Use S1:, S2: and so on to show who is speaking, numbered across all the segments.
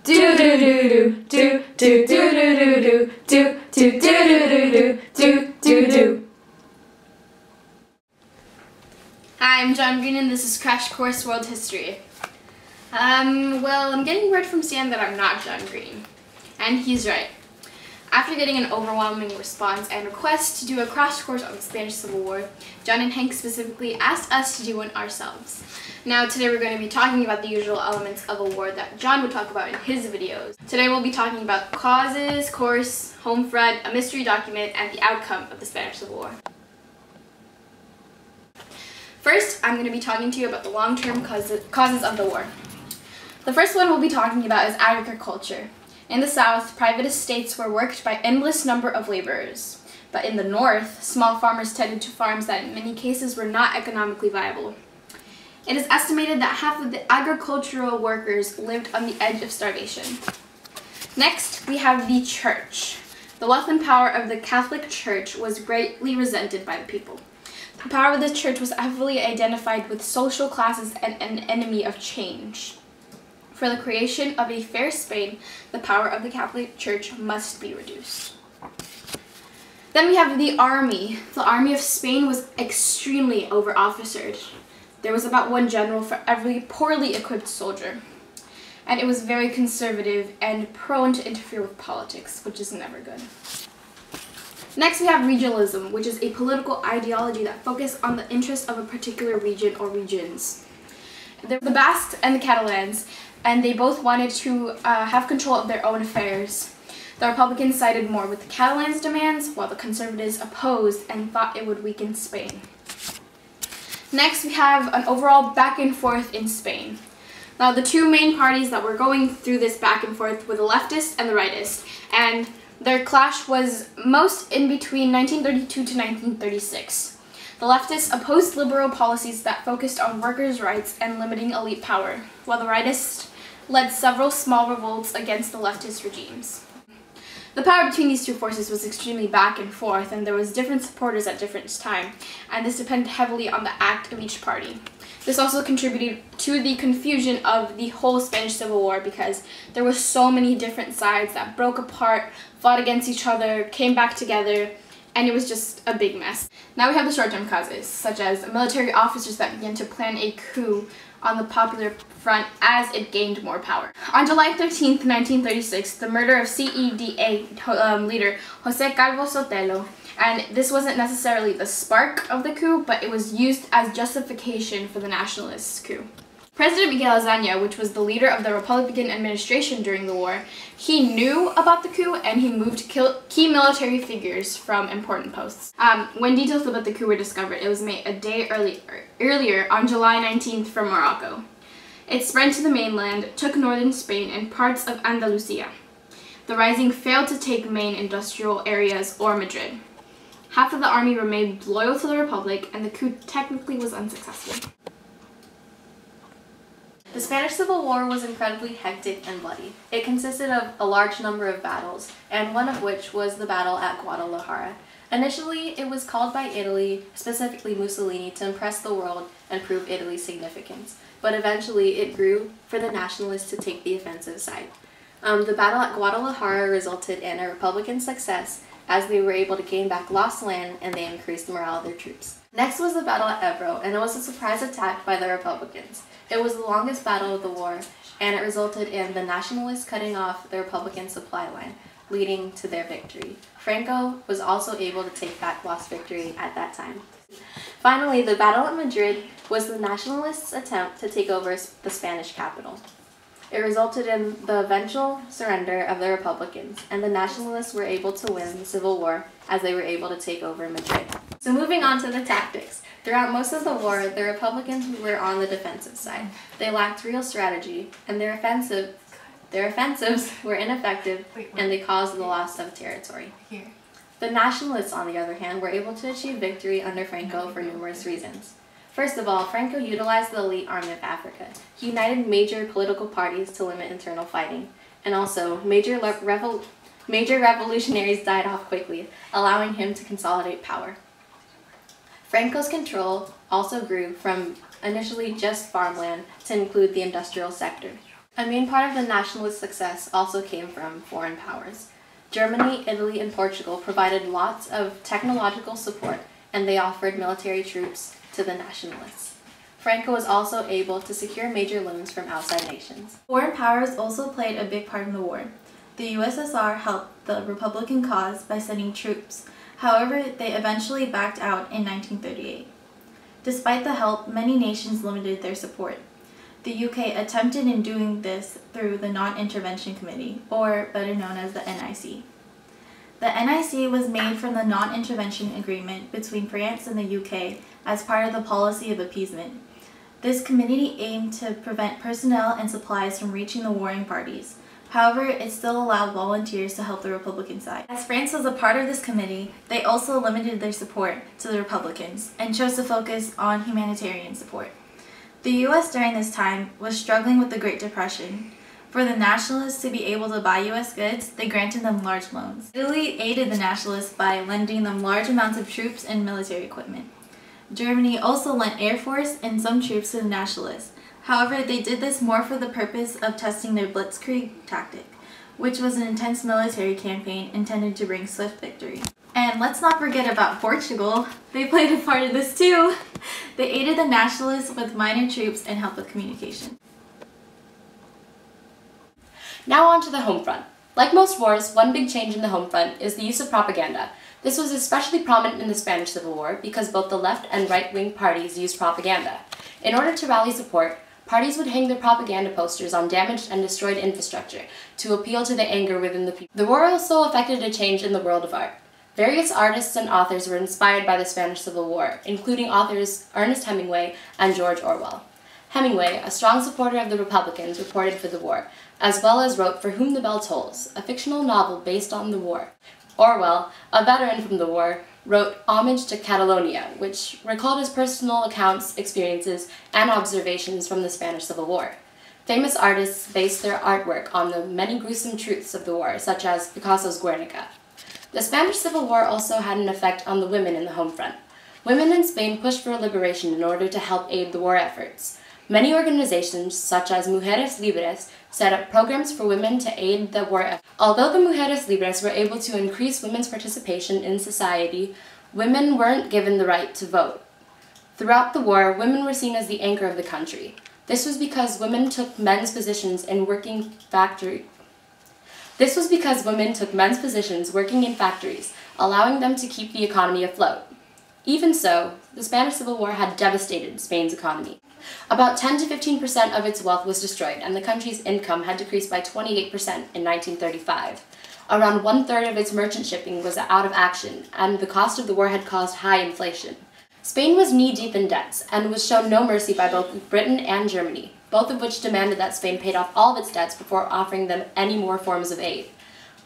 S1: do do do do do do do do do do do do do do do. Hi, I'm John Green and this is Crash Course World History. Well, I'm getting word from Sam that I'm not John Green. And he's right. After getting an overwhelming response and request to do a crash course on the Spanish Civil War, John and Hank specifically asked us to do one ourselves. Now today we're going to be talking about the usual elements of a war that John would talk about in his videos. Today we'll be talking about causes, course, home front, a mystery document, and the outcome of the Spanish Civil War. First, I'm going to be talking to you about the long-term causes of the war. The first one we'll be talking about is agriculture. In the South, private estates were worked by endless number of laborers. But in the North, small farmers tended to farms that in many cases were not economically viable. It is estimated that half of the agricultural workers lived on the edge of starvation. Next, we have the church. The wealth and power of the Catholic Church was greatly resented by the people. The power of the church was heavily identified with social classes and an enemy of change. For the creation of a fair Spain, the power of the Catholic Church must be reduced. Then we have the army. The army of Spain was extremely over-officered. There was about one general for every poorly equipped soldier. And it was very conservative and prone to interfere with politics, which is never good. Next we have regionalism, which is a political ideology that focused on the interests of a particular region or regions. There were the Basques and the Catalans, and they both wanted to have control of their own affairs. The Republicans sided more with the Catalans' demands, while the Conservatives opposed and thought it would weaken Spain. Next, we have an overall back and forth in Spain. Now, the two main parties that were going through this back and forth were the leftists and the rightists, and their clash was most in between 1932 to 1936. The leftists opposed liberal policies that focused on workers' rights and limiting elite power, while the rightists led several small revolts against the leftist regimes. The power between these two forces was extremely back and forth, and there was different supporters at different times, and this depended heavily on the act of each party. This also contributed to the confusion of the whole Spanish Civil War because there were so many different sides that broke apart, fought against each other, came back together, and it was just a big mess. Now we have the short-term causes, such as military officers that began to plan a coup on the Popular Front as it gained more power. On July 13, 1936, the murder of CEDA leader José Calvo Sotelo, and this wasn't necessarily the spark of the coup, but it was used as justification for the nationalist coup. President Miguel Azaña, which was the leader of the Republican administration during the war, he knew about the coup and he moved key military figures from important posts. When details about the coup were discovered, it was made a day earlier on July 19th from Morocco. It spread to the mainland, took northern Spain and parts of Andalusia. The rising failed to take main industrial areas or Madrid. Half of the army remained loyal to the Republic and the coup technically was unsuccessful.
S2: The Spanish Civil War was incredibly hectic and bloody. It consisted of a large number of battles, and one of which was the battle at Guadalajara. Initially, it was called by Italy, specifically Mussolini, to impress the world and prove Italy's significance. But eventually, it grew for the nationalists to take the offensive side. The battle at Guadalajara resulted in a Republican success as they were able to gain back lost land and they increased the morale of their troops. Next was the battle at Ebro, and it was a surprise attack by the Republicans. It was the longest battle of the war, and it resulted in the nationalists cutting off the Republican supply line, leading to their victory. Franco was also able to take back lost victory at that time. Finally, the battle at Madrid was the nationalists' attempt to take over the Spanish capital. It resulted in the eventual surrender of the Republicans, and the nationalists were able to win the Civil War as they were able to take over Madrid. So moving on to the tactics. Throughout most of the war, the Republicans were on the defensive side. They lacked real strategy, and their offensives were ineffective, and they caused the loss of territory. The nationalists, on the other hand, were able to achieve victory under Franco for numerous reasons. First of all, Franco utilized the elite army of Africa. He united major political parties to limit internal fighting, and also major revolutionaries died off quickly, allowing him to consolidate power. Franco's control also grew from initially just farmland to include the industrial sector. A main part of the nationalist success also came from foreign powers. Germany, Italy, and Portugal provided lots of technological support, and they offered military troops to the nationalists. Franco was also able to secure major loans from outside nations.
S3: Foreign powers also played a big part in the war. The USSR helped the Republican cause by sending troops. However, they eventually backed out in 1938. Despite the help, many nations limited their support. The UK attempted in doing this through the Non-Intervention Committee, or better known as the NIC. The NIC was made from the Non-Intervention Agreement between France and the UK as part of the policy of appeasement. This committee aimed to prevent personnel and supplies from reaching the warring parties. However, it still allowed volunteers to help the Republican side. As France was a part of this committee, they also limited their support to the Republicans and chose to focus on humanitarian support. The US during this time was struggling with the Great Depression. For the nationalists to be able to buy US goods, they granted them large loans. Italy aided the nationalists by lending them large amounts of troops and military equipment. Germany also lent air force and some troops to the nationalists. However, they did this more for the purpose of testing their blitzkrieg tactic, which was an intense military campaign intended to bring swift victory. And let's not forget about Portugal. They played a part in this too. They aided the nationalists with minor troops and help with communication.
S4: Now on to the home front. Like most wars, one big change in the home front is the use of propaganda. This was especially prominent in the Spanish Civil War because both the left and right-wing parties used propaganda. In order to rally support, parties would hang their propaganda posters on damaged and destroyed infrastructure to appeal to the anger within the people. The war also affected a change in the world of art. Various artists and authors were inspired by the Spanish Civil War, including authors Ernest Hemingway and George Orwell. Hemingway, a strong supporter of the Republicans, reported for the war, as well as wrote For Whom the Bell Tolls, a fictional novel based on the war. Orwell, a veteran from the war, wrote Homage to Catalonia, which recalled his personal accounts, experiences, and observations from the Spanish Civil War. Famous artists based their artwork on the many gruesome truths of the war, such as Picasso's Guernica. The Spanish Civil War also had an effect on the women in the home front. Women in Spain pushed for liberation in order to help aid the war efforts. Many organizations, such as Mujeres Libres, set up programs for women to aid the war effort. Although the Mujeres Libres were able to increase women's participation in society, women weren't given the right to vote. Throughout the war, women were seen as the anchor of the country. This was because women took men's positions in working in factories, allowing them to keep the economy afloat. Even so, the Spanish Civil War had devastated Spain's economy. About 10 to 15% of its wealth was destroyed, and the country's income had decreased by 28% in 1935. Around one-third of its merchant shipping was out of action, and the cost of the war had caused high inflation. Spain was knee-deep in debts, and was shown no mercy by both Britain and Germany, both of which demanded that Spain paid off all of its debts before offering them any more forms of aid.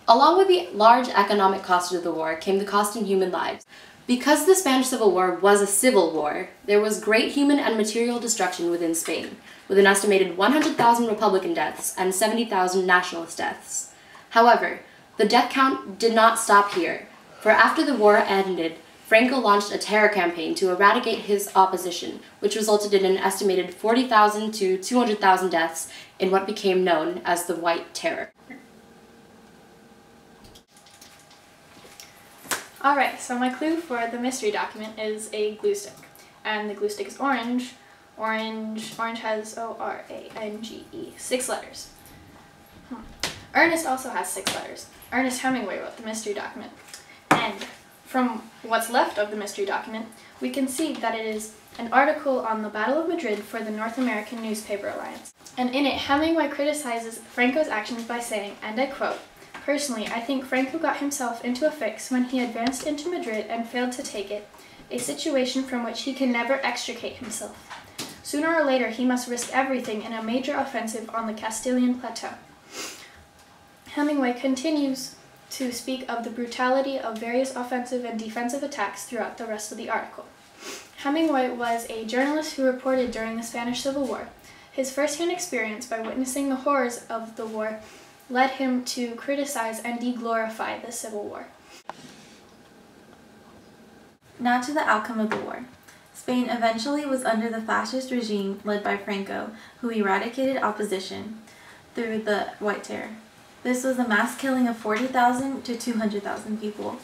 S4: Along with the large economic cost of the war came the cost in human lives. Because the Spanish Civil War was a civil war, there was great human and material destruction within Spain, with an estimated 100,000 Republican deaths and 70,000 nationalist deaths. However, the death count did not stop here, for after the war ended, Franco launched a terror campaign to eradicate his opposition, which resulted in an estimated 40,000 to 200,000 deaths in what became known as the White Terror.
S1: Alright, so my clue for the mystery document is a glue stick. And the glue stick is orange. Orange has O-R-A-N-G-E. 6 letters. Ernest also has 6 letters. Ernest Hemingway wrote the mystery document. And from what's left of the mystery document, we can see that it is an article on the Battle of Madrid for the North American Newspaper Alliance. And in it, Hemingway criticizes Franco's actions by saying, and I quote, "Personally, I think Franco got himself into a fix when he advanced into Madrid and failed to take it, a situation from which he can never extricate himself. Sooner or later, he must risk everything in a major offensive on the Castilian plateau." Hemingway continues to speak of the brutality of various offensive and defensive attacks throughout the rest of the article. Hemingway was a journalist who reported during the Spanish Civil War. His first-hand experience by witnessing the horrors of the war led him to criticize and de-glorify the Civil War.
S3: Now to the outcome of the war. Spain eventually was under the fascist regime led by Franco, who eradicated opposition. through the White Terror. This was a mass killing of 40,000 to 200,000 people.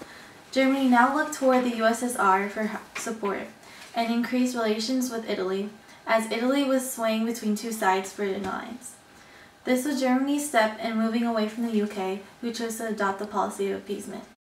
S3: Germany now looked toward the USSR for support and increased relations with Italy, as Italy was swaying between two sides for an alliance. This was Germany's step in moving away from the UK, who chose to adopt the policy of appeasement.